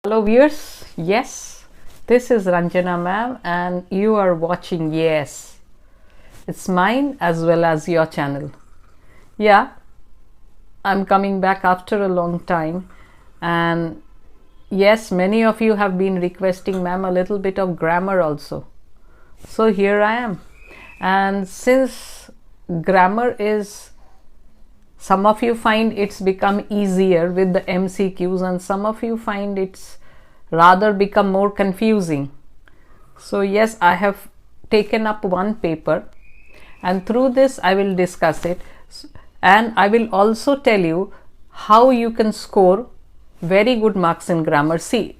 Hello viewers, yes, this is Ranjana ma'am and you are watching Yes. It's mine as well as your channel. Yeah, I'm coming back after a long time, and yes, many of you have been requesting ma'am a little bit of grammar also. So here I am, and since grammar is, some of you find it's become easier with the MCQs and some of you find it's rather become more confusing. So yes, I have taken up one paper and through this I will discuss it, and I will also tell you how you can score very good marks in grammar. See,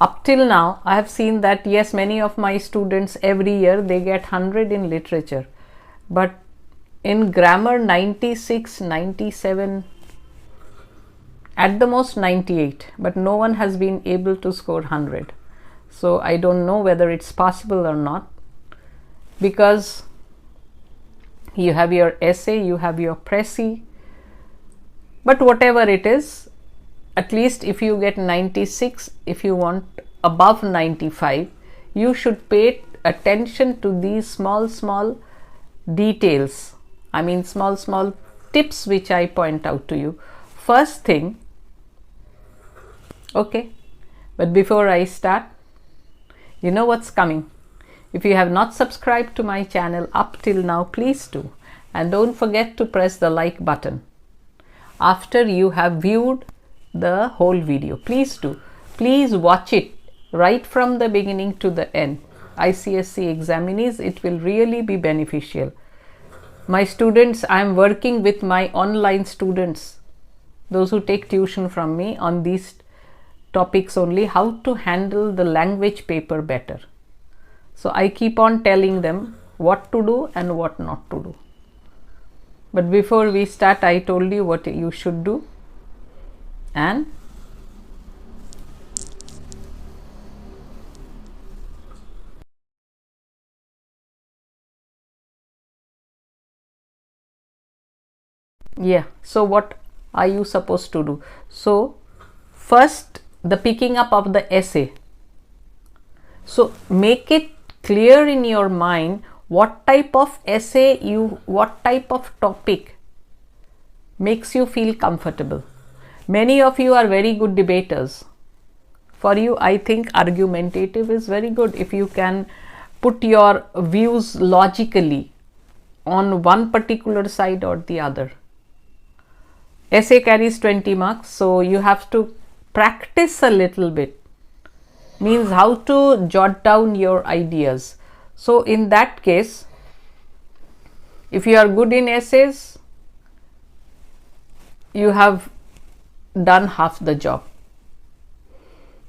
up till now I have seen that yes, many of my students every year they get 100 in literature, but in grammar 96, 97, at the most 98, but no one has been able to score 100. So I don't know whether it's possible or not, because you have your essay, you have your précis, but whatever it is, at least if you get 96, if you want above 95, you should pay attention to these small details. I mean small tips which I point out to you. First thing, okay, but before I start, you know what's coming. If you have not subscribed to my channel up till now, please do, and don't forget to press the like button after you have viewed the whole video. Please do. Please watch it right from the beginning to the end. ICSE examinees, it will really be beneficial. My students, I am working with my online students, those who take tuition from me, on these topics only, how to handle the language paper better. So I keep on telling them what to do and what not to do. But before we start, I told you what you should do, and yeah, so what are you supposed to do? So first, the picking up of the essay. So make it clear in your mind what type of essay what type of topic makes you feel comfortable. Many of you are very good debaters. For you, I think argumentative is very good. If you can put your views logically on one particular side or the other. Essay carries 20 marks, so you have to practice a little bit, means how to jot down your ideas. So in that case, if you are good in essays, you have done half the job.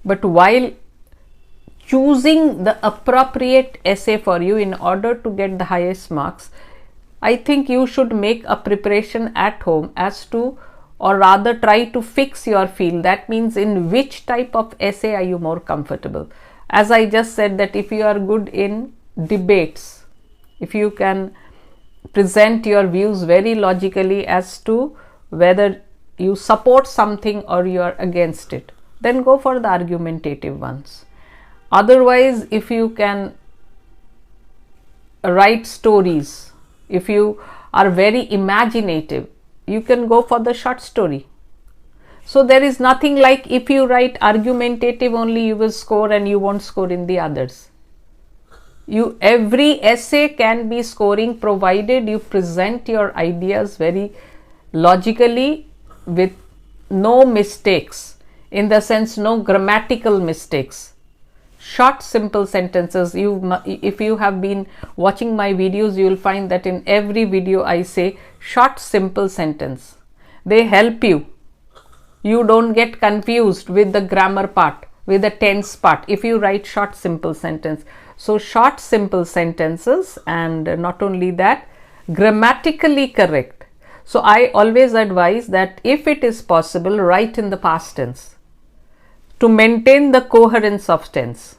But while choosing the appropriate essay for you in order to get the highest marks, I think you should make a preparation at home as to, or rather try to fix your field. That means in which type of essay are you more comfortable. As I just said, that if you are good in debates, if you can present your views very logically as to whether you support something or you are against it, then go for the argumentative ones. Otherwise, if you can write stories, if you are very imaginative, you can go for the short story. So there is nothing like if you write argumentative only you will score and you won't score in the others. Every essay can be scoring provided you present your ideas very logically with no mistakes, in the sense no grammatical mistakes. Short simple sentences. If you have been watching my videos, you will find that in every video I say short simple sentence. They help you. You don't get confused with the grammar part, with the tense part, if you write short simple sentence. So short simple sentences, and not only that, grammatically correct. So I always advise that if it is possible, write in the past tense to maintain the coherence of tense.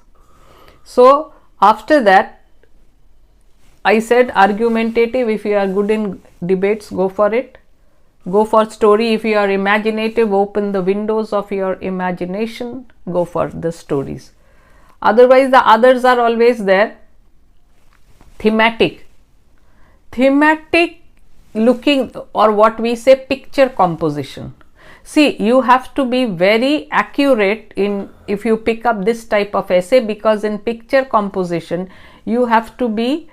So after that, I said argumentative. If you are good in debates, go for it. Go for story. If you are imaginative, open the windows of your imagination. go for the stories. Otherwise, the others are always there. Thematic looking, or what we say, picture composition. See, you have to be very accurate in if you pick up this type of essay, because in picture composition you have to be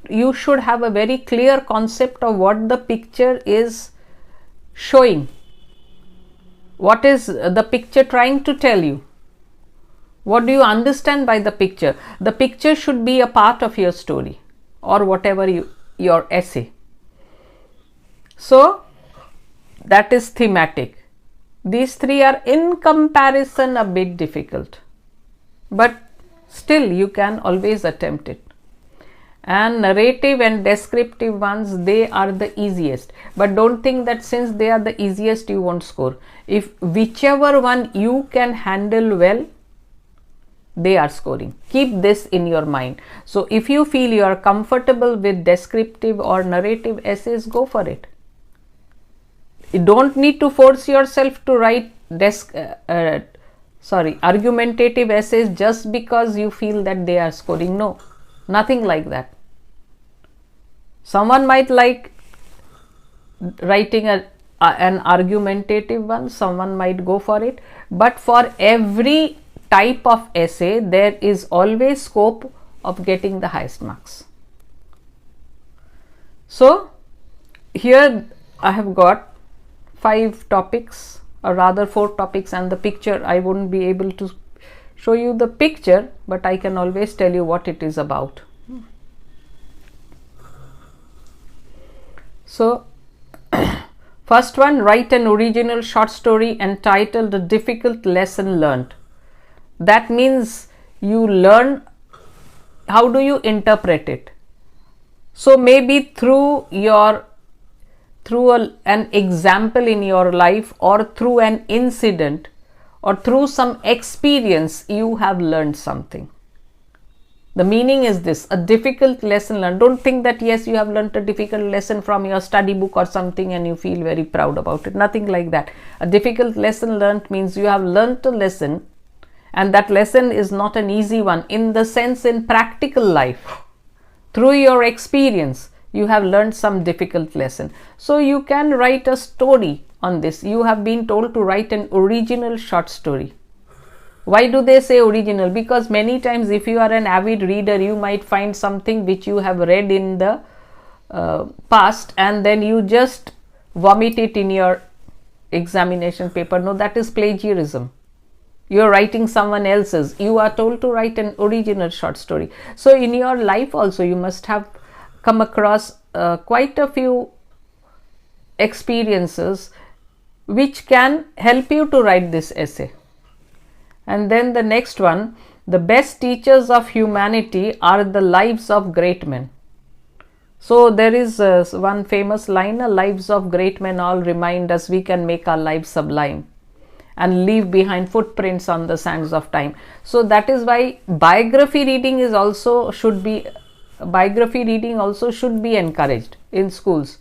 you should have a very clear concept of what the picture is showing, what is the picture trying to tell you, what do you understand by the picture. The picture should be a part of your story or whatever your essay. So that is thematic. These three are in comparison a bit difficult, but still you can always attempt it. And narrative and descriptive ones, they are the easiest, but don't think that since they are the easiest you won't score. If whichever one you can handle well, they are scoring. Keep this in your mind. So if you feel you are comfortable with descriptive or narrative essays, go for it. You don't need to force yourself to write argumentative essays just because you feel that they are scoring. No, nothing like that. Someone might like writing an argumentative one, someone might go for it, but for every type of essay there is always scope of getting the highest marks. So here I have got 5 topics, or rather 4 topics, and the picture. I wouldn't be able to show you the picture, but I can always tell you what it is about. So first one, write an original short story entitled A Difficult Lesson Learned. That means you learn, how do you interpret it? So maybe through an example in your life, or through an incident, or through some experience, you have learned something. The meaning is this: a difficult lesson learned. Don't think that yes, you have learned a difficult lesson from your study book or something and you feel very proud about it. Nothing like that. A difficult lesson learned means you have learned a lesson, and that lesson is not an easy one, in the sense in practical life. Through your experience, you have learned some difficult lesson. So you can write a story on this. You have been told to write an original short story. Why do they say original? Because many times if you are an avid reader, you might find something which you have read in the past and then you just vomit it in your examination paper. No, that is plagiarism. You are writing someone else's. You are told to write an original short story. So in your life also you must have come across quite a few experiences which can help you to write this essay. And then the next one, the best teachers of humanity are the lives of great men. So there is one famous line, lives of great men all remind us we can make our lives sublime and leave behind footprints on the sands of time. So that is why biography reading should be encouraged in schools.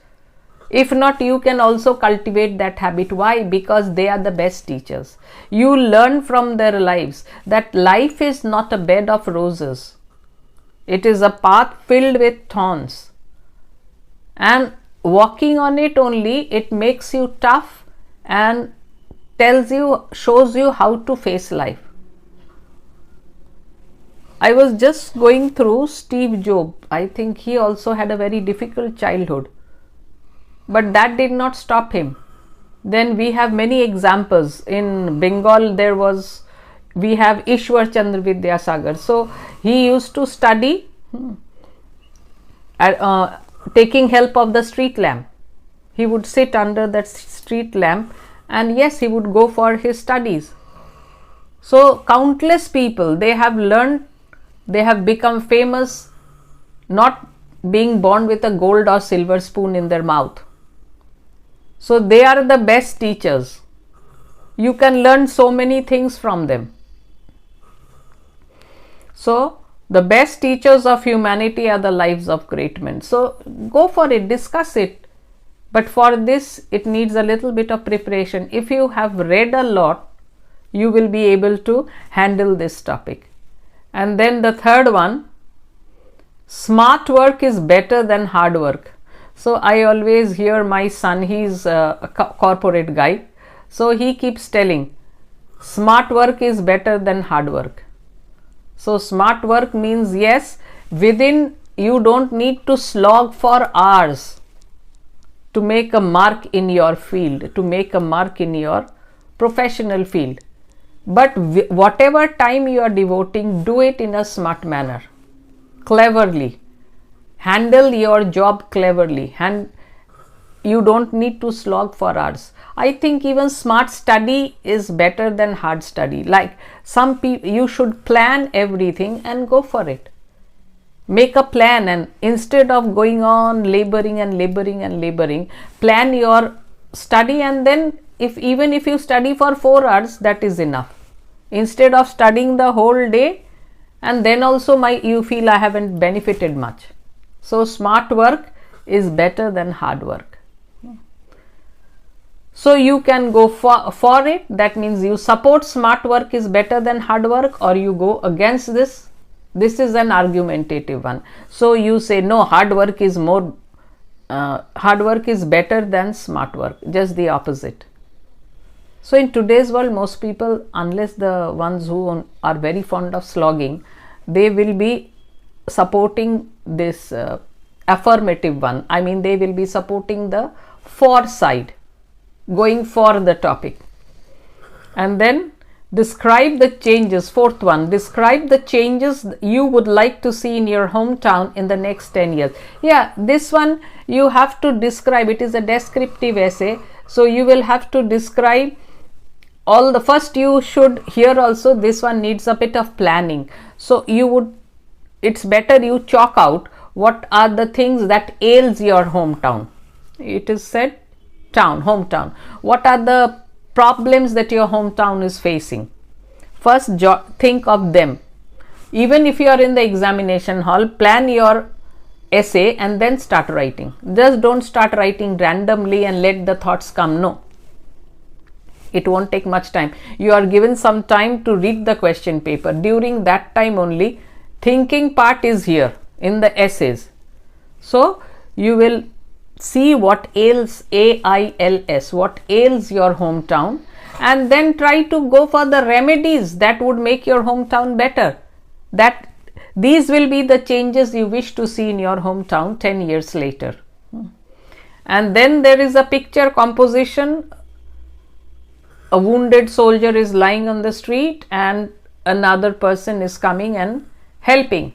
If not, you can also cultivate that habit. Why? Because they are the best teachers. You learn from their lives that life is not a bed of roses. It is a path filled with thorns. And walking on it only, it makes you tough and shows you how to face life. I was just going through Steve Jobs. I think he also had a very difficult childhood. But that did not stop him. Then we have many examples. In Bengal we have Ishwar Chandra Vidyasagar. So he used to study taking help of the street lamp. He would sit under that street lamp and yes, he would go for his studies. So countless people, they have become famous not being born with a gold or silver spoon in their mouth. So they are the best teachers. You can learn so many things from them. So the best teachers of humanity are the lives of great men. So go for it, discuss it. but for this it needs a little bit of preparation. If you have read a lot, you will be able to handle this topic. And then the third one, smart work is better than hard work. So I always hear my son, he's a corporate guy, so he keeps telling smart work is better than hard work. So smart work means, yes, within, you don't need to slog for hours to make a mark in your field, to make a mark in your professional field. But whatever time you are devoting, do it in a smart manner, cleverly. Handle your job cleverly, and you don't need to slog for hours. I think even smart study is better than hard study. Like some people, you should plan everything and go for it. Make a plan, and instead of going on laboring, plan your study, and then even if you study for 4 hours, that is enough. Instead of studying the whole day, and then also you feel I haven't benefited much. So smart work is better than hard work. So you can go for it. That means you support smart work is better than hard work, or you go against this. This is an argumentative one. So you say no, hard work is better than smart work, just the opposite. So in today's world, most people, unless the ones who are very fond of slogging, they will be supporting this affirmative one. I mean, they will be supporting the for side, going for the topic. And then describe the changes. Fourth one, describe the changes you would like to see in your hometown in the next 10 years. Yeah, this one you have to describe. It is a descriptive essay. So you will have to describe all the first. You should, here also this one needs a bit of planning. So it's better you chalk out what are the things that ails your hometown. It is said hometown. What are the problems that your hometown is facing? First, think of them. Even if you are in the examination hall, plan your essay and then start writing. Just don't start writing randomly and let the thoughts come. No. It won't take much time. You are given some time to read the question paper. During that time only, thinking part is here in the essays. So you will see what ails, AILS, what ails your hometown, and then try to go for the remedies that would make your hometown better. That these will be the changes you wish to see in your hometown 10 years later. And then there is a picture composition. A wounded soldier is lying on the street and another person is coming and helping.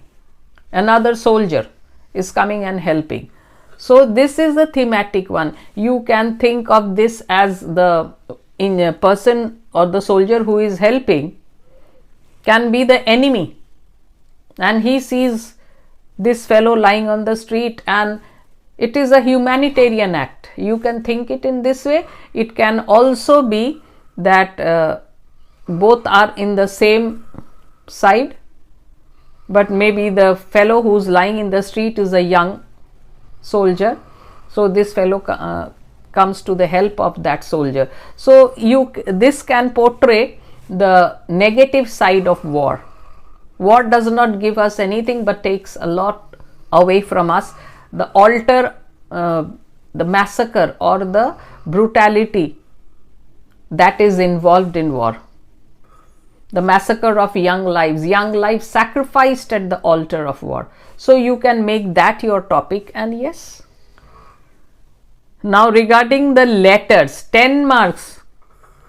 Another soldier is coming and helping. So this is the thematic one. You can think of this as the person or the soldier who is helping can be the enemy, and he sees this fellow lying on the street, and it is a humanitarian act. You can think it in this way. It can also be that both are in the same side, but maybe the fellow who's lying in the street is a young soldier, so this fellow comes to the help of that soldier. So this can portray the negative side of war. War does not give us anything but takes a lot away from us. The massacre or the brutality that is involved in war. The massacre of young lives sacrificed at the altar of war. So you can make that your topic, and yes. Now regarding the letters, 10 marks,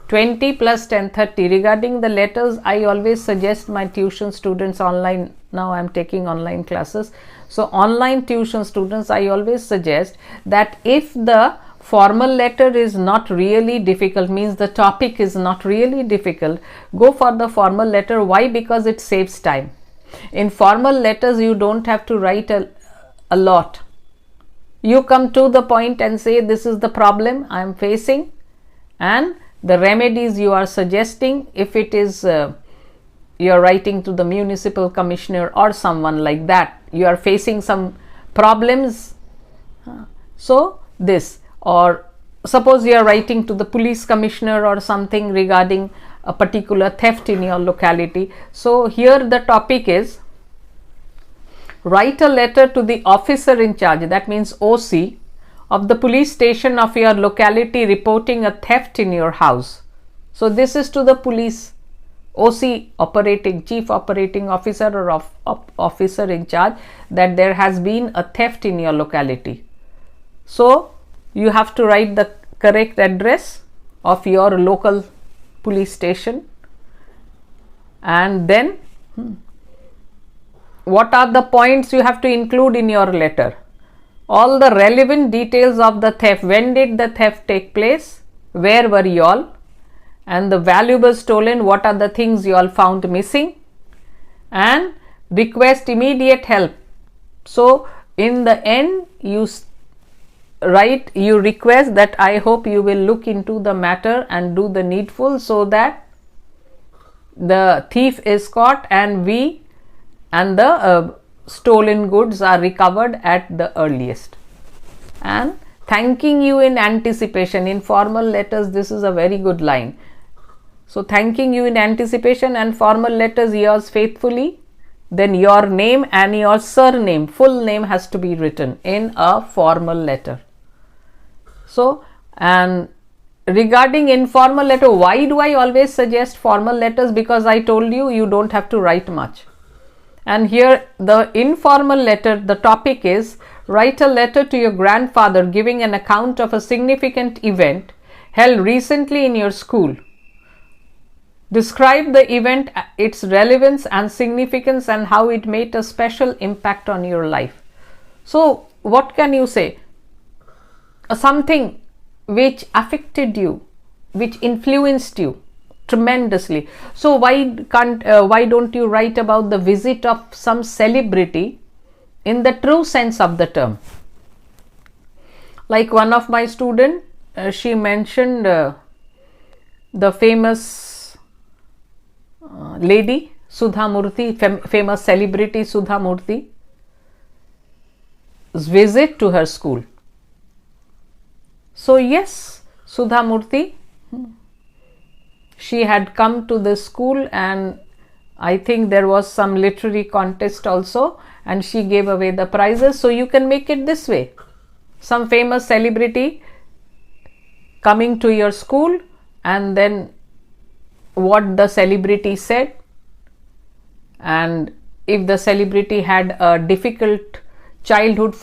20 plus 10, 30. Regarding the letters, I always suggest my tuition students online. Now I am taking online classes. So online tuition students, I always suggest that if the formal letter is not really difficult, means the topic is not really difficult, go for the formal letter. Why? Because it saves time. In formal letters, you don't have to write a lot. You come to the point and say, this is the problem I am facing, and the remedies you are suggesting. If it is you are writing to the municipal commissioner or someone like that, you are facing some problems. So this, or suppose you are writing to the police commissioner or something regarding a particular theft in your locality. So here the topic is write a letter to the officer in charge, that means OC, of the police station of your locality reporting a theft in your house. So this is to the police OC, chief operating officer or officer in charge, that there has been a theft in your locality. So you have to write the correct address of your local police station, and then what are the points you have to include in your letter? All the relevant details of the theft. When did the theft take place? Where were you all? And the valuables stolen, what are the things you all found missing? And request immediate help. So in the end you request that I hope you will look into the matter and do the needful so that the thief is caught and the stolen goods are recovered at the earliest. And thanking you in anticipation. In formal letters, this is a very good line. So thanking you in anticipation, and formal letters, yours faithfully, then your name and your surname, full name has to be written in a formal letter. So, and regarding informal letter, why do I always suggest formal letters? Because I told you, you don't have to write much. And here the informal letter, the topic is write a letter to your grandfather giving an account of a significant event held recently in your school. Describe the event, its relevance and significance, and how it made a special impact on your life. So what can you say? Something which affected you, which influenced you tremendously. So why don't you write about the visit of some celebrity in the true sense of the term? Like one of my students, she mentioned the famous lady Sudha Murthy, famous celebrity Sudha Murthy's visit to her school. So yes, Sudha Murthy, she had come to the school, and I think there was some literary contest also, and she gave away the prizes. So you can make it this way: some famous celebrity coming to your school, and then what the celebrity said, and if the celebrity had a difficult childhood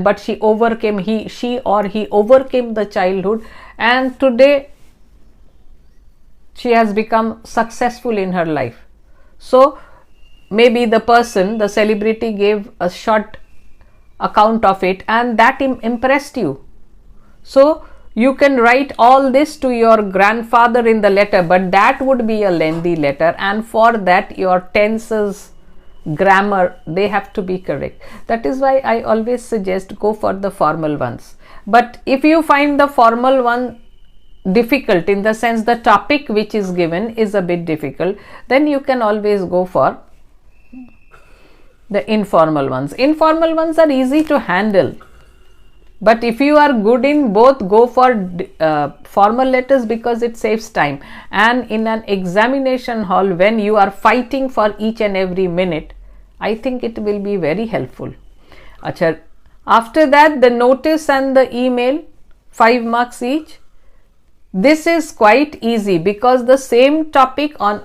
but she overcame he overcame the childhood, and today she has become successful in her life. So maybe the celebrity gave a short account of it, and that impressed you. So you can write all this to your grandfather in the letter, but that would be a lengthy letter, and for that your tenses, grammar, they have to be correct. That is why I always suggest go for the formal ones. But if you find the formal one difficult, in the sense the topic which is given is a bit difficult, then you can always go for the informal ones. Informal ones are easy to handle. But if you are good in both, go for formal letters, because it saves time. And in an examination hall, when you are fighting for each and every minute, I think it will be very helpful. Achha, after that, the notice and the email, 5 marks each. This is quite easy, because the same topic on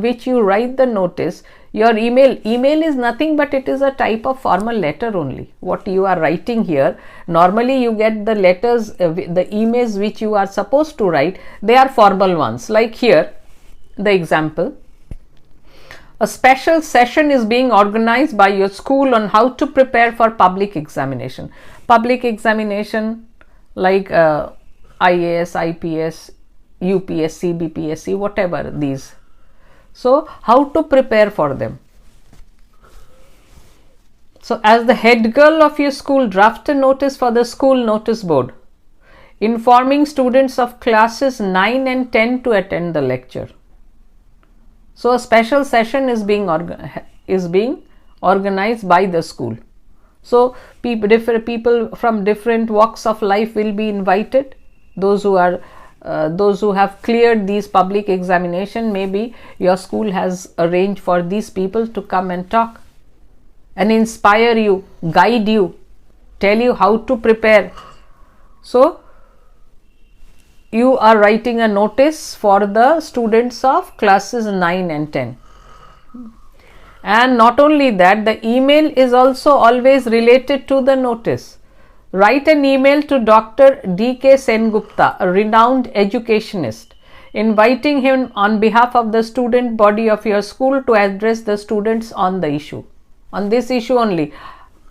which you write the notice, your email is nothing but it is a type of formal letter only. What you are writing here, normally you get the letters, the emails which you are supposed to write, they are formal ones. Like here, the example: a special session is being organized by your school on how to prepare for public examination. Public examination like IAS, IPS, UPSC, BPSC, whatever these. So how to prepare for them? So as the head girl of your school, draft a notice for the school notice board informing students of classes 9 and 10 to attend the lecture. So a special session is being organized by the school. So different people from different walks of life will be invited. Those who have cleared these public examination, maybe your school has arranged for these people to come and talk and inspire you, guide you, tell you how to prepare. So you are writing a notice for the students of classes 9 and 10. And not only that, the email is also always related to the notice. Write an email to Dr. D.K. Sengupta, a renowned educationist, inviting him on behalf of the student body of your school to address the students on the issue. On this issue only,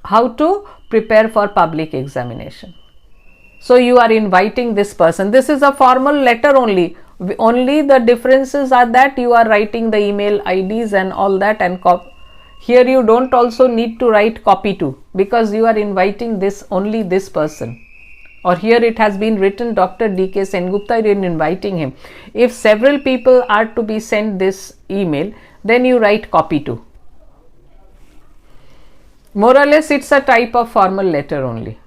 how to prepare for public examination. So you are inviting this person. This is a formal letter only. Only the differences are that you are writing the email IDs and all that, and here you don't also need to write copy to, because you are inviting only this person. Or here it has been written Dr. D.K. Sengupta, you are inviting him. If several people are to be sent this email, then you write copy to. More or less it's a type of formal letter only.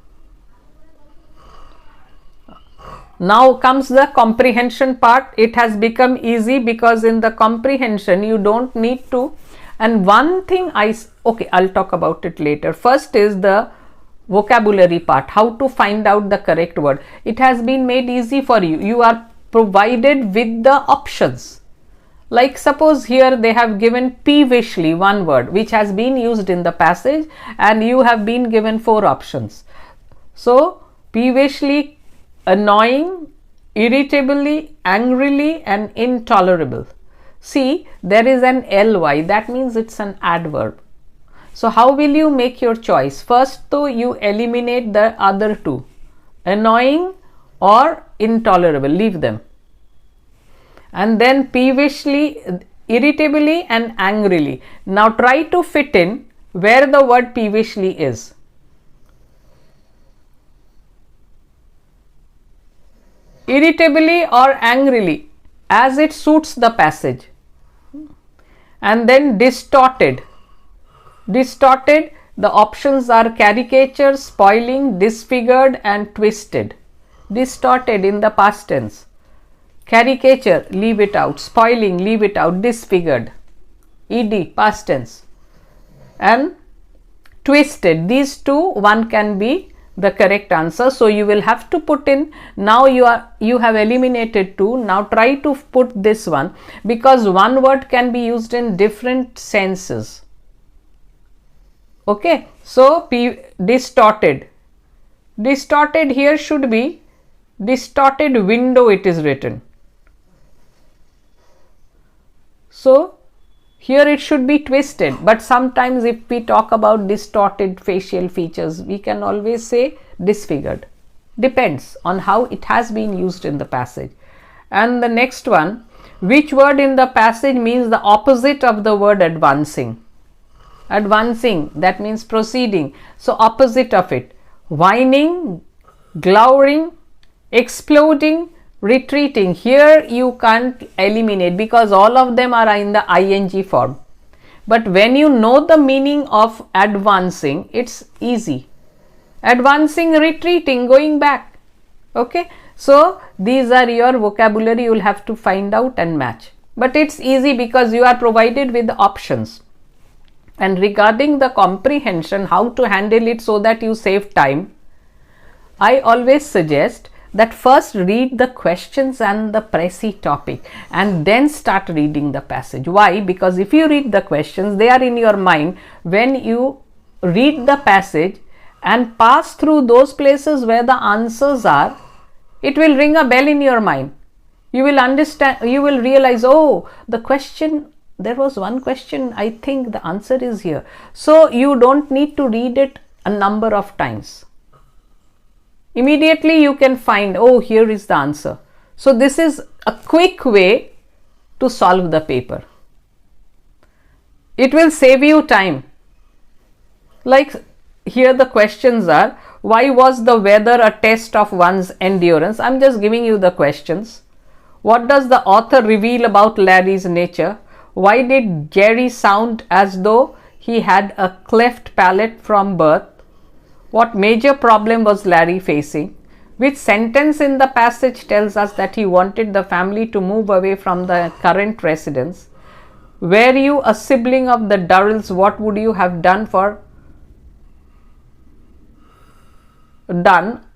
Now comes the comprehension part. It has become easy because in the comprehension you don't need to. And one thing I'll talk about it later. First is the vocabulary part, how to find out the correct word. It has been made easy for you. You are provided with the options. Like suppose here they have given peevishly, one word which has been used in the passage, and you have been given 4 options. So peevishly, annoying, irritably, angrily, and intolerable. See, there is an ly, that means it's an adverb. So how will you make your choice? First though, you eliminate the other 2, annoying or intolerable, leave them. And then peevishly, irritably, and angrily. Now try to fit in where the word peevishly is. Irritably or angrily, as it suits the passage. And then distorted. Distorted, the options are caricature, spoiling, disfigured, and twisted. Distorted in the past tense. Caricature, leave it out. Spoiling, leave it out. Disfigured, ed, past tense. And twisted, these 2, one can be the correct answer. So you will have to put in, now you have eliminated 2, now try to put this one, because one word can be used in different senses. Okay, so distorted. Distorted here should be distorted window, it is written. So here it should be twisted, but sometimes if we talk about distorted facial features, we can always say disfigured. Depends on how it has been used in the passage. And the next one, which word in the passage means the opposite of the word advancing? Advancing, that means proceeding. So opposite of it, whining, glowering, exploding, retreating. Here you can't eliminate because all of them are in the ing form. But when you know the meaning of advancing, it's easy. Advancing, retreating, going back. Okay, so these are your vocabulary, you will have to find out and match. But it's easy because you are provided with the options. And regarding the comprehension, how to handle it so that you save time, I always suggest that first read the questions and the précis topic and then start reading the passage. Why? Because if you read the questions, they are in your mind. When you read the passage and pass through those places where the answers are, it will ring a bell in your mind. You will understand, you will realize, oh, the question, there was one question, I think the answer is here. So you don't need to read it a number of times. Immediately you can find, oh, here is the answer. So this is a quick way to solve the paper. It will save you time. Like here the questions are, why was the weather a test of one's endurance? I'm just giving you the questions. What does the author reveal about Larry's nature? Why did Jerry sound as though he had a cleft palate from birth? What major problem was Larry facing? Which sentence in the passage tells us that he wanted the family to move away from the current residence? Were you a sibling of the Durrells, what would you have done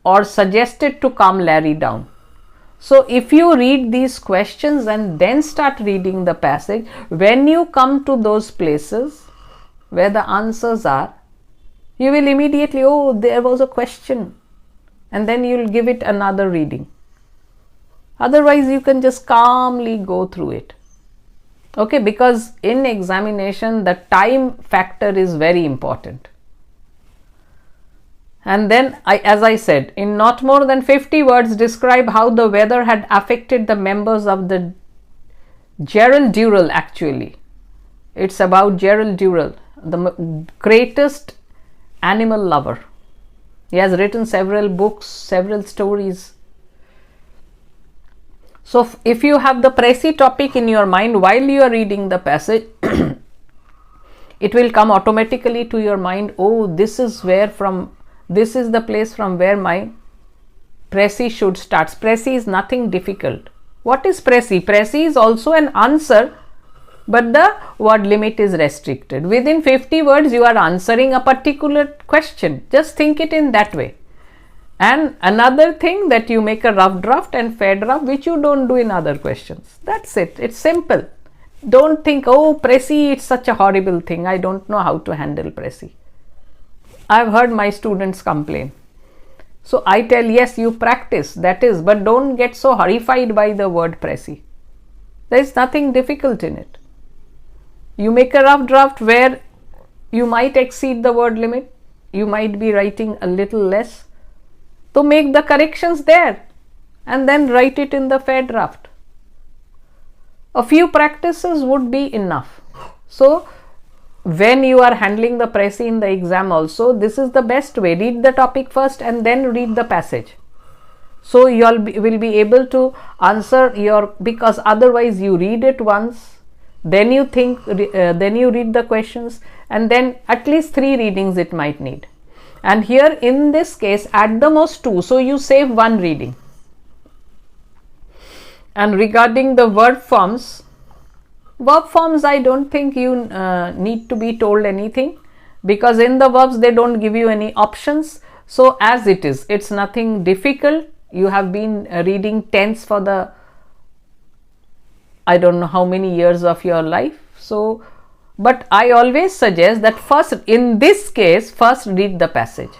or suggested to calm Larry down? So if you read these questions and then start reading the passage, when you come to those places where the answers are, you will immediately, oh, there was a question, and then you will give it another reading. Otherwise, you can just calmly go through it. Okay, because in examination, the time factor is very important. And then, as I said, in not more than 50 words, describe how the weather had affected the members of the Gerald Durrell. Actually, it's about Gerald Durrell, the greatest animal lover. He has written several books, several stories. So if you have the Précis topic in your mind while you are reading the passage, it will come automatically to your mind. Oh, this is the place from where my Précis should start. Précis is nothing difficult. What is Précis? Précis is also an answer, but the word limit is restricted. Within 50 words, you are answering a particular question. Just think it in that way. And another thing, that you make a rough draft and fair draft, which you don't do in other questions. That's it. It's simple. Don't think, oh, Précis, it's such a horrible thing. I don't know how to handle Précis. I've heard my students complain. So I tell, yes, you practice, that is, but don't get so horrified by the word Précis. There is nothing difficult in it. You make a rough draft where you might exceed the word limit. You might be writing a little less. So make the corrections there and then write it in the fair draft. A few practices would be enough. So when you are handling the Précis in the exam also, this is the best way. Read the topic first and then read the passage. So you will be able to answer because otherwise you read it once, then you think, then you read the questions, and then at least 3 readings it might need. And here in this case, at the most 2, so you save 1 reading. And regarding the verb forms I don't think you need to be told anything, because in the verbs they don't give you any options. So as it is, it's nothing difficult. You have been reading tense for the I don't know how many years of your life. So, but I always suggest that first, in this case, first read the passage.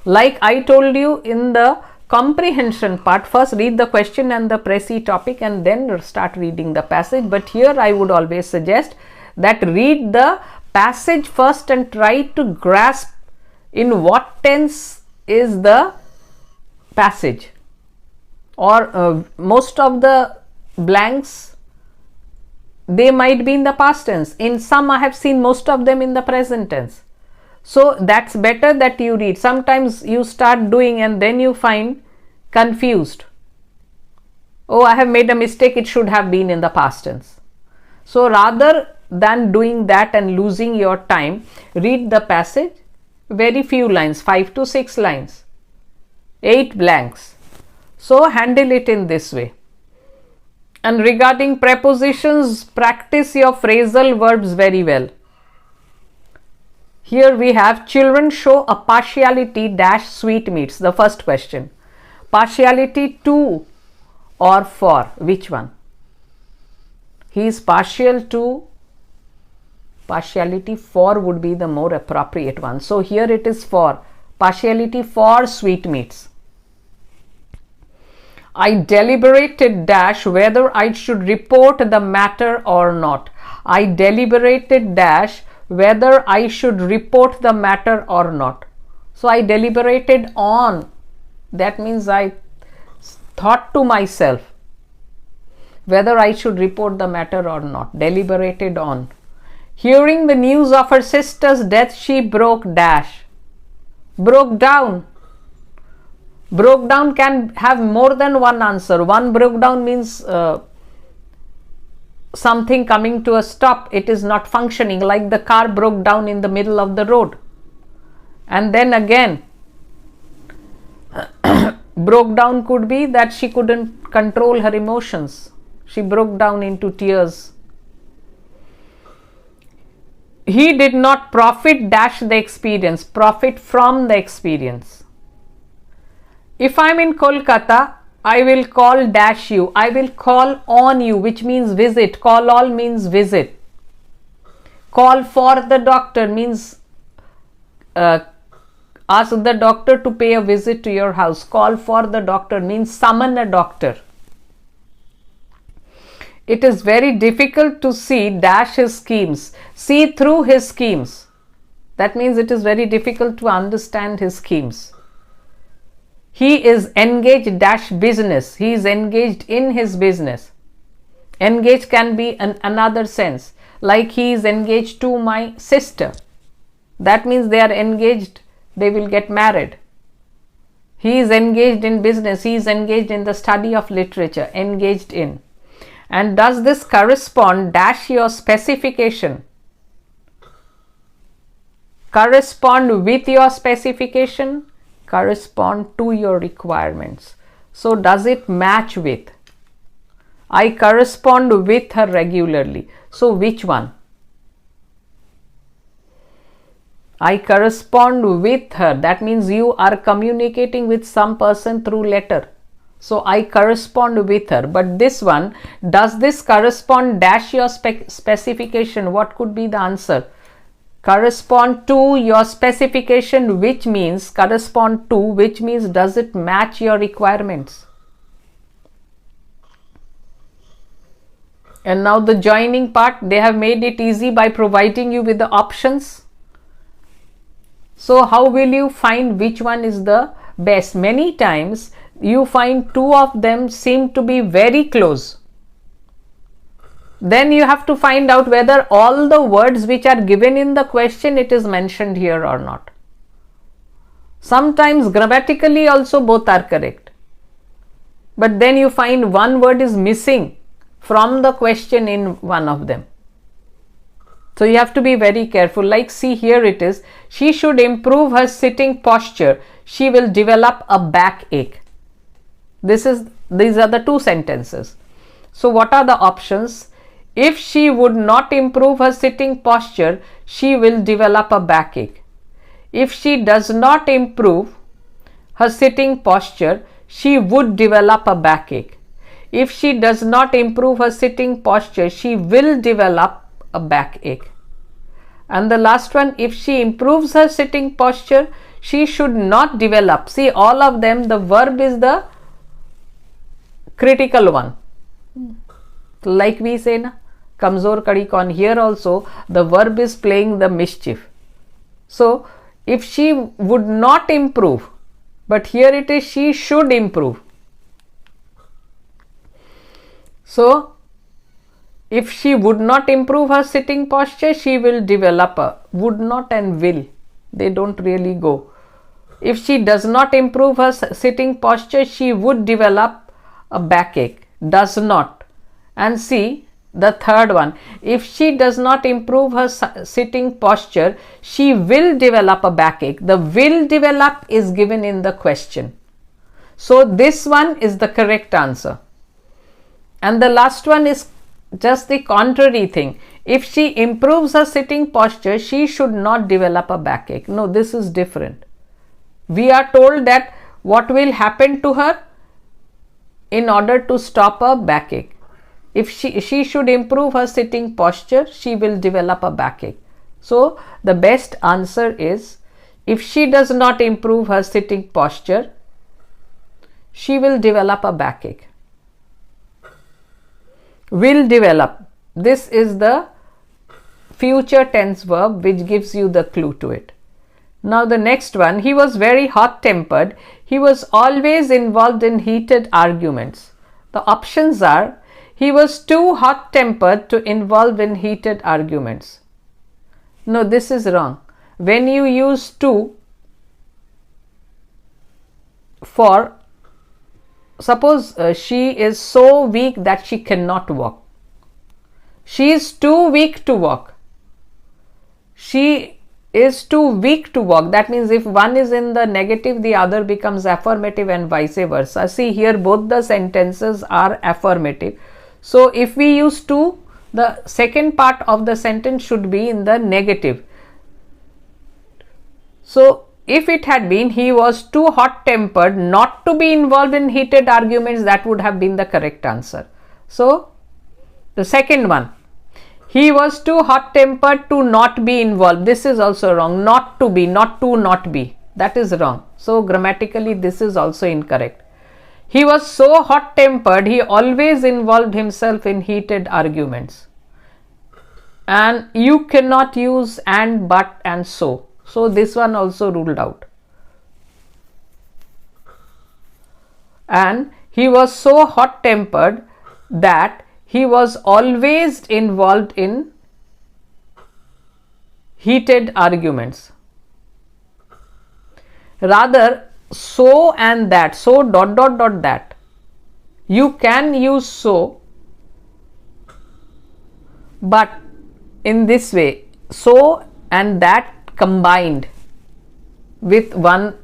Like I told you in the comprehension part, first read the question and the Précis topic and then start reading the passage. But here I would always suggest that read the passage first and try to grasp in what tense is the passage, or most of the blanks, they might be in the past tense. In some I have seen most of them in the present tense. So that's better that you read. Sometimes you start doing and then you find confused. Oh, I have made a mistake, it should have been in the past tense. So rather than doing that and losing your time, read the passage, very few lines, 5 to 6 lines, 8 blanks. So handle it in this way. And regarding prepositions, practice your phrasal verbs very well. Here we have, children show a partiality dash sweetmeats. The first question. Partiality to or for, which one? He is partial to, partiality for would be the more appropriate one. So here it is for, partiality for sweetmeats. I deliberated dash whether I should report the matter or not. I deliberated dash whether I should report the matter or not. So I deliberated on, that means I thought to myself whether I should report the matter or not. Deliberated on. Hearing the news of her sister's death, she broke dash. Broke down. Broke down can have more than one answer. One broke down means something coming to a stop. It is not functioning, like the car broke down in the middle of the road. And then again, broke down could be that she couldn't control her emotions. She broke down into tears. He did not profit dash the experience, profit from the experience. If I'm in Kolkata, I will call dash you. I will call on you, which means visit. Call all means visit. Call for the doctor means ask the doctor to pay a visit to your house. Call for the doctor means summon a doctor. It is very difficult to see dash his schemes, see through his schemes. That means it is very difficult to understand his schemes. He is engaged dash business. He is engaged in his business. Engaged can be another sense, like he is engaged to my sister. That means they are engaged, they will get married. He is engaged in business. He is engaged in the study of literature, engaged in. And does this correspond dash your specification? Correspond with your specification? Correspond to your requirements. So does it match with? I correspond with her regularly. So which one? I correspond with her. That means you are communicating with some person through letter. So I correspond with her. But this one, does this correspond dash your specification? What could be the answer? Correspond to your specification, which means correspond to, which means does it match your requirements? And now the joining part, they have made it easy by providing you with the options. So how will you find which one is the best? Many times you find two of them seem to be very close. Then you have to find out whether all the words which are given in the question, it is mentioned here or not. Sometimes grammatically also both are correct. But then you find one word is missing from the question in one of them. So you have to be very careful. Like see here it is, she should improve her sitting posture. She will develop a backache. These are the two sentences. So what are the options? If she would not improve her sitting posture, she will develop a backache. If she does not improve her sitting posture, she would develop a backache. If she does not improve her sitting posture, she will develop a backache. And the last one, if she improves her sitting posture, she should not develop. See, all of them, the verb is the critical one. Like we say, na, kamzor kadi kaun. Here also, the verb is playing the mischief. So, if she would not improve, but here it is, she should improve. So, if she would not improve her sitting posture, she will develop a would not and will. They don't really go. If she does not improve her sitting posture, she would develop a backache. Does not. And see the third one. If she does not improve her sitting posture, she will develop a backache. The will develop is given in the question. So this one is the correct answer. And the last one is just the contrary thing. If she improves her sitting posture, she should not develop a backache. No, this is different. We are told that what will happen to her in order to stop a backache. If she should improve her sitting posture, she will develop a backache. So the best answer is, if she does not improve her sitting posture, she will develop a backache. Will develop. This is the future tense verb which gives you the clue to it. Now the next one, he was very hot-tempered. He was always involved in heated arguments. The options are, he was too hot-tempered to involve in heated arguments. No, this is wrong. When you use to for, suppose she is so weak that she cannot walk. She is too weak to walk. She is too weak to walk. That means if one is in the negative, the other becomes affirmative and vice versa. See here, both the sentences are affirmative. So if we use to, the second part of the sentence should be in the negative. So if it had been he was too hot tempered not to be involved in heated arguments, that would have been the correct answer. So the second one, he was too hot tempered to not be involved. This is also wrong. Not to be, not to not be. That is wrong. So grammatically this is also incorrect. He was so hot tempered, he always involved himself in heated arguments. And you cannot use and, but and so. So this one also ruled out. And he was so hot tempered that he was always involved in heated arguments. Rather, so and that, so dot dot dot that. You can use so, but in this way, so and that combined with one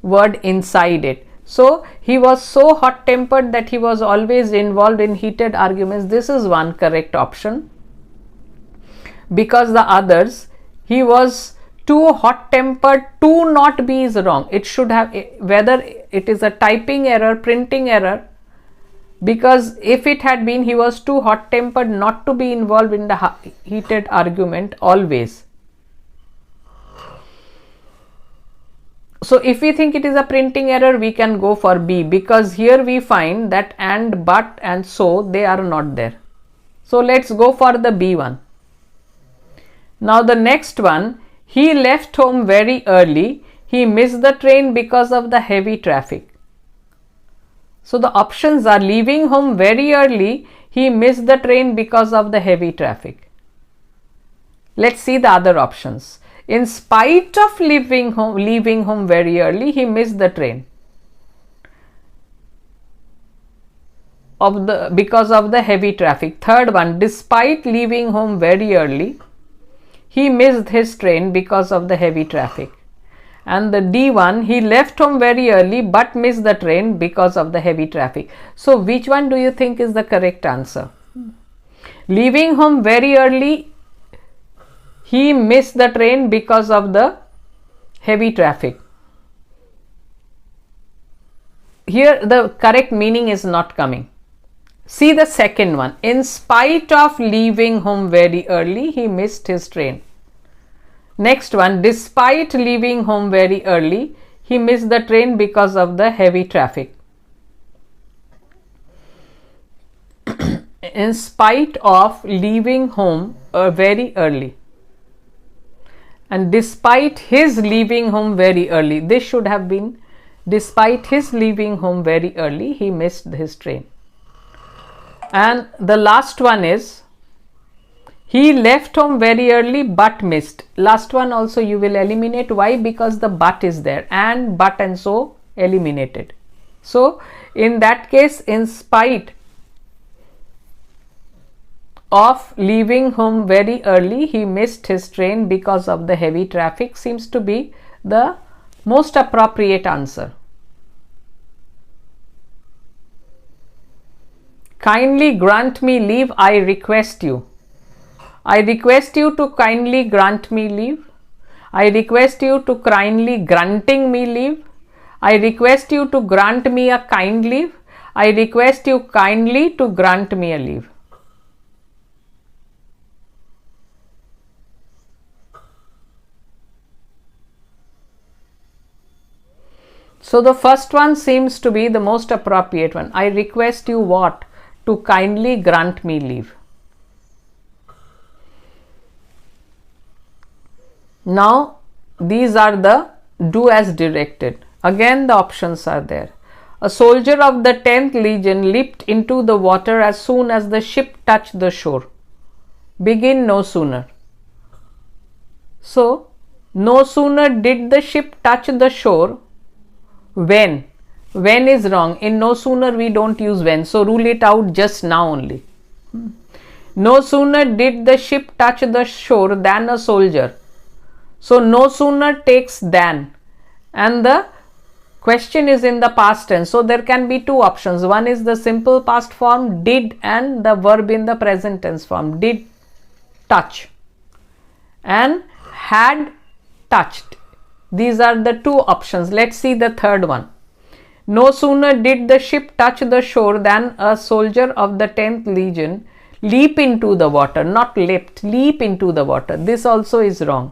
word inside it. So he was so hot tempered that he was always involved in heated arguments. This is one correct option, because the others, he was too hot tempered to not be, is wrong. It should have, whether it is a typing error, printing error, because if it had been he was too hot tempered not to be involved in the heated argument always. So if we think it is a printing error, we can go for B, because here we find that and, but and so, they are not there. So let's go for the B one. Now the next one, he left home very early. He missed the train because of the heavy traffic. So the options are leaving home very early, he missed the train because of the heavy traffic. Let's see the other options. In spite of leaving home very early, he missed the train because of the heavy traffic. Third one, despite leaving home very early, he missed his train because of the heavy traffic. And the D one, he left home very early but missed the train because of the heavy traffic. So which one do you think is the correct answer? Leaving home very early, he missed the train because of the heavy traffic. Here the correct meaning is not coming. See the second one. In spite of leaving home very early, he missed his train. Next one, despite leaving home very early, he missed the train because of the heavy traffic. In spite of leaving home very early. And despite his leaving home very early, this should have been despite his leaving home very early, he missed his train. And the last one is, he left home very early but missed. Last one also you will eliminate. Why? Because the but is there, and but and so eliminated. So in that case, in spite of leaving home very early, he missed his train because of the heavy traffic seems to be the most appropriate answer. Kindly grant me leave, I request you. I request you to kindly grant me leave. I request you to kindly granting me leave. I request you to grant me a kind leave. I request you kindly to grant me a leave. So the first one seems to be the most appropriate one. I request you what? To kindly grant me leave. Now these are the do as directed. Again the options are there. A soldier of the 10th Legion leaped into the water as soon as the ship touched the shore. Begin no sooner. So no sooner did the ship touch the shore. When is wrong. In no sooner we don't use when, so rule it out just now only. No sooner did the ship touch the shore than a soldier. So no sooner takes than, and the question is in the past tense. So there can be two options. One is the simple past form did and the verb in the present tense form did touch and had touched. These are the two options. Let's see the third one. No sooner did the ship touch the shore than a soldier of the 10th Legion leap into the water. Not leapt, leap into the water. This also is wrong.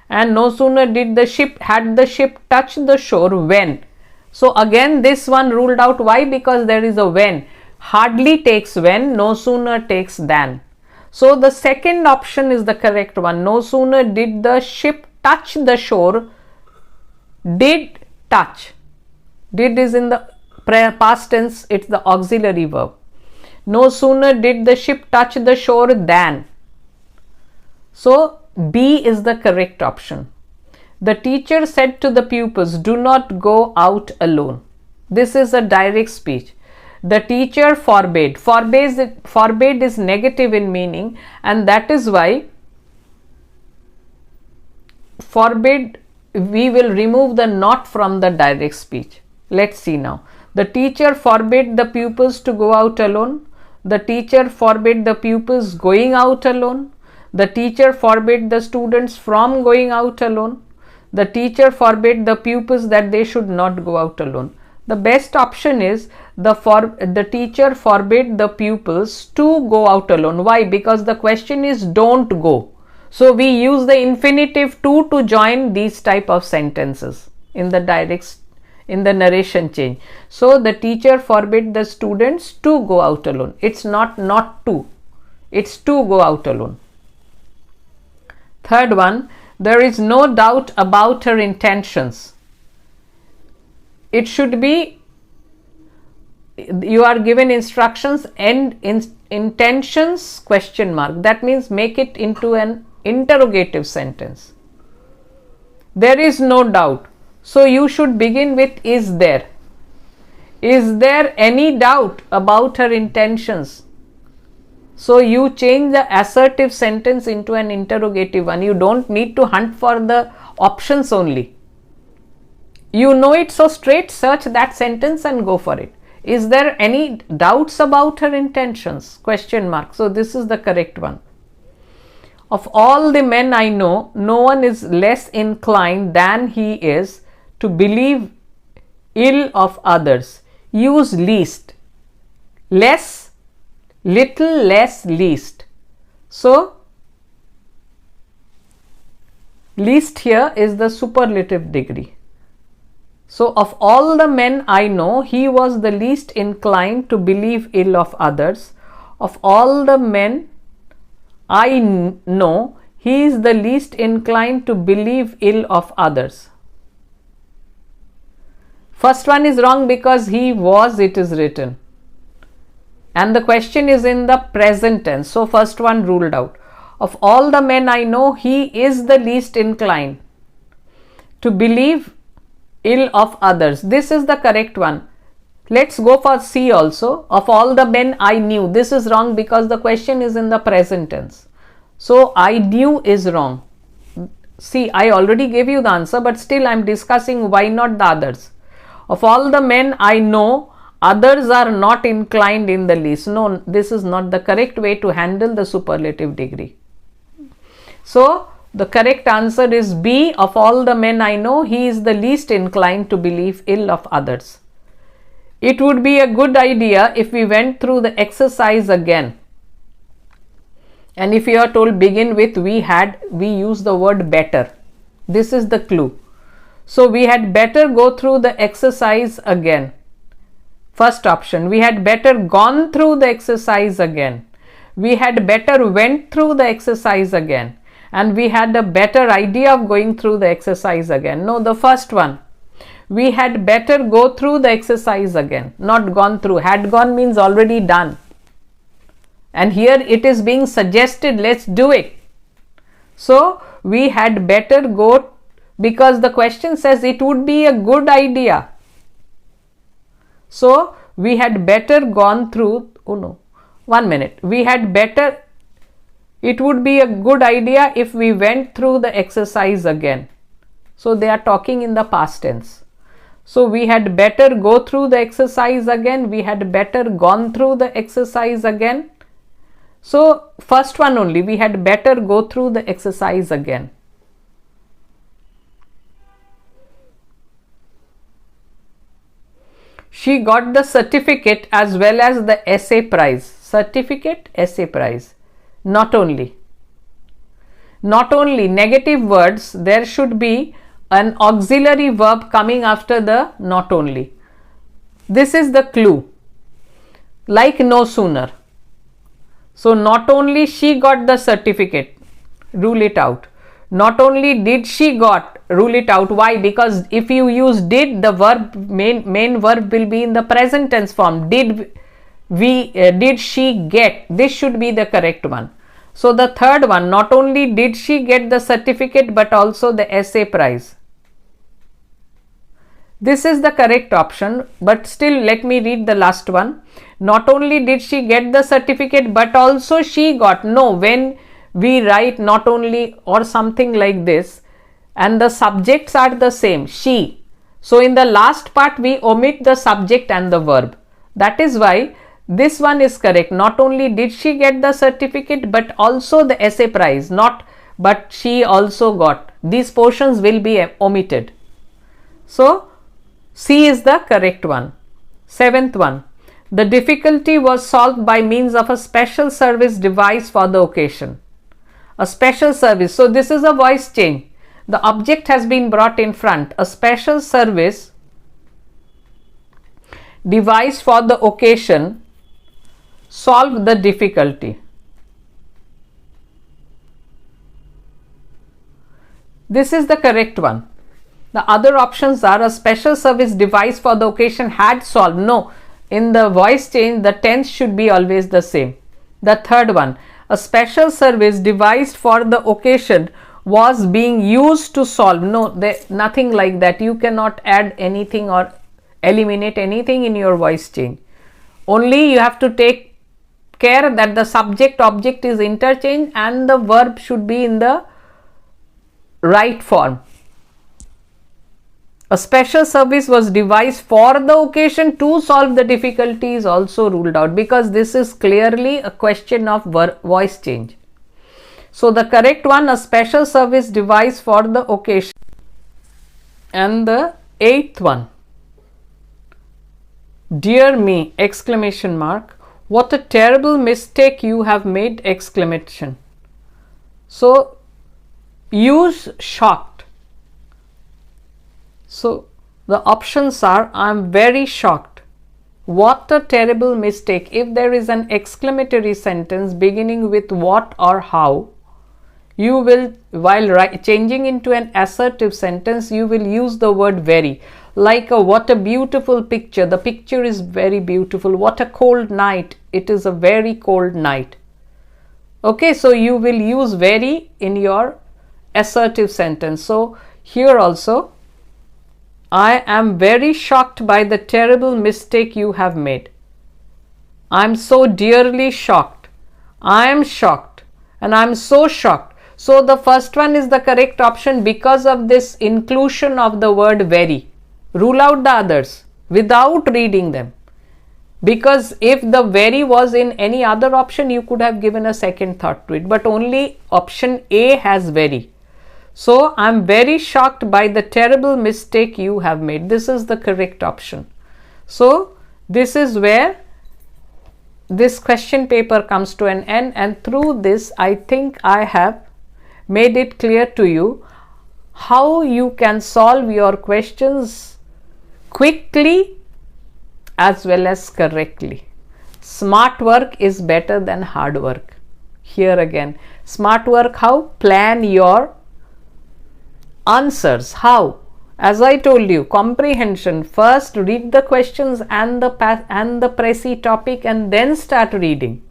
And no sooner did the ship, had the ship touch the shore when. So again this one ruled out. Why? Because there is a when. Hardly takes when, no sooner takes than. So the second option is the correct one. No sooner did the ship touch the shore, did touch. Did is in the past tense, it's the auxiliary verb. No sooner did the ship touch the shore than. So B is the correct option. The teacher said to the pupils, do not go out alone. This is a direct speech. The teacher forbade. Forbade is negative in meaning, and that is why forbade, we will remove the not from the direct speech. Let's see now. The teacher forbade the pupils to go out alone. The teacher forbade the pupils going out alone. The teacher forbade the students from going out alone. The teacher forbade the pupils that they should not go out alone. The best option is the teacher forbade the pupils to go out alone. Why? Because the question is don't go. So we use the infinitive to join these type of sentences in the narration change. So the teacher forbade the students to go out alone. It's not to. It's to go out alone. Third one, there is no doubt about her intentions. It should be, you are given instructions and intentions question mark. That means make it into an interrogative sentence. There is no doubt. So you should begin with is there. Is there any doubt about her intentions? So you change the assertive sentence into an interrogative one. You don't need to hunt for the options only. You know it, so straight search that sentence and go for it. Is there any doubts about her intentions? Question mark. So this is the correct one. Of all the men I know, no one is less inclined than he is to believe ill of others. Use least. Less, little, less, least. So least here is the superlative degree. So of all the men I know, he was the least inclined to believe ill of others. Of all the men I know, he is the least inclined to believe ill of others. First one is wrong because he was, it is written. And the question is in the present tense. So first one ruled out. Of all the men I know, he is the least inclined to believe ill of others. This is the correct one. Let's go for C also. Of all the men I knew. This is wrong because the question is in the present tense. So I knew is wrong. See, I already gave you the answer, but still I am discussing why not the others. Of all the men I know, others are not inclined in the least. No, this is not the correct way to handle the superlative degree. So the correct answer is B. Of all the men I know, he is the least inclined to believe ill of others. It would be a good idea if we went through the exercise again. And if you are told begin with we use the word better. This is the clue. So we had better go through the exercise again. First option. We had better gone through the exercise again. We had better went through the exercise again. And we had a better idea of going through the exercise again. No, the first one. We had better go through the exercise again, not gone through. Had gone means already done. And here it is being suggested, let's do it. So we had better go, because the question says it would be a good idea. So we had better gone through, oh no, 1 minute. We had better, it would be a good idea if we went through the exercise again. So they are talking in the past tense. So we had better go through the exercise again. We had better gone through the exercise again. So first one only, we had better go through the exercise again. She got the certificate as well as the essay prize. Certificate, essay prize. Not only. Not only negative words, there should be an auxiliary verb coming after the not only. This is the clue. Like no sooner. So not only she got the certificate, rule it out. Not only did she got, rule it out. Why? Because if you use did, the verb main verb will be in the present tense form. Did she get? This should be the correct one. So the third one, not only did she get the certificate but also the essay prize. This is the correct option, but still let me read the last one. Not only did she get the certificate but also she got. No, when we write not only or something like this and the subjects are the same, she. So in the last part we omit the subject and the verb. That is why this one is correct. Not only did she get the certificate but also the essay prize. Not but she also got. These portions will be omitted. So C is the correct one. Seventh one. The difficulty was solved by means of a special service device for the occasion. A special service. So this is a voice change. The object has been brought in front. A special service device for the occasion solved the difficulty. This is the correct one. The other options are a special service device for the occasion had solved. No, in the voice change, the tense should be always the same. The third one, a special service devised for the occasion was being used to solve. No, nothing like that. You cannot add anything or eliminate anything in your voice change. Only you have to take care that the subject object is interchanged and the verb should be in the right form. A special service was devised for the occasion to solve the difficulty is also ruled out because this is clearly a question of voice change. So the correct one, a special service devised for the occasion. And the eighth one, dear me, exclamation mark, what a terrible mistake you have made, exclamation. So use shocked. So the options are, I am very shocked. What a terrible mistake. If there is an exclamatory sentence beginning with what or how, you will, while changing into an assertive sentence, you will use the word very. Like what a beautiful picture. The picture is very beautiful. What a cold night. It is a very cold night. Okay, so you will use very in your assertive sentence. So here also, I am very shocked by the terrible mistake you have made. I am so dearly shocked. I am shocked and I am so shocked. So the first one is the correct option because of this inclusion of the word very. Rule out the others without reading them. Because if the very was in any other option, you could have given a second thought to it. But only option A has very. So I am very shocked by the terrible mistake you have made. This is the correct option. So this is where this question paper comes to an end, and through this I think I have made it clear to you how you can solve your questions quickly as well as correctly. Smart work is better than hard work. Here again, smart work how? Plan your answers. How? As I told you, comprehension. First read the questions and the précis topic and then start reading.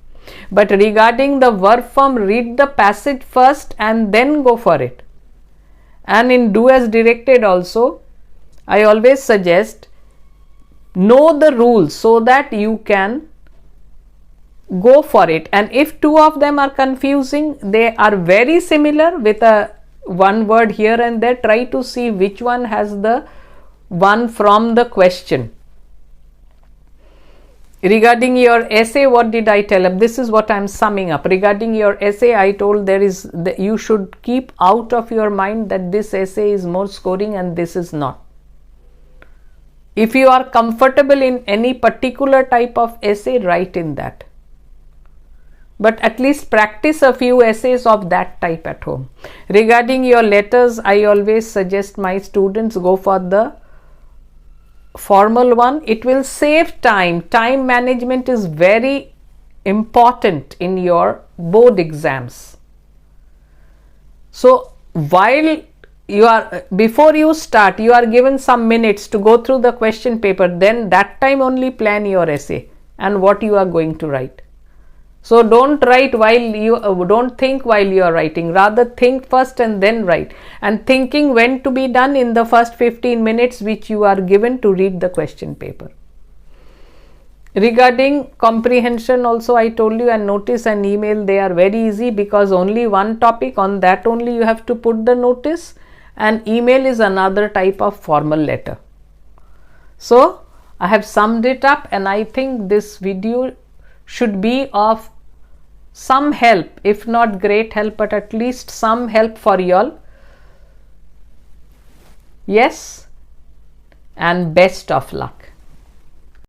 But regarding the verb form, read the passage first and then go for it. And in do as directed also, I always suggest know the rules so that you can go for it. And if two of them are confusing, they are very similar with a one word here and there, try to see which one has the one from the question. Regarding your essay, what did I tell them? This is what I am summing up. Regarding your essay, I told you should keep out of your mind that this essay is more scoring and this is not. If you are comfortable in any particular type of essay, write in that. But at least practice a few essays of that type at home. Regarding your letters, I always suggest my students go for the formal one. It will save time. Time management is very important in your board exams. So before you start, you are given some minutes to go through the question paper. Then that time only plan your essay and what you are going to write. So don't write don't think while you are writing. Rather think first and then write. And thinking when to be done in the first 15 minutes which you are given to read the question paper. Regarding comprehension also, I told you, and notice and email, they are very easy because only one topic, on that only you have to put the notice, and email is another type of formal letter. So I have summed it up, and I think this video should be of some help, if not great help, but at least some help for you all. Yes, and best of luck.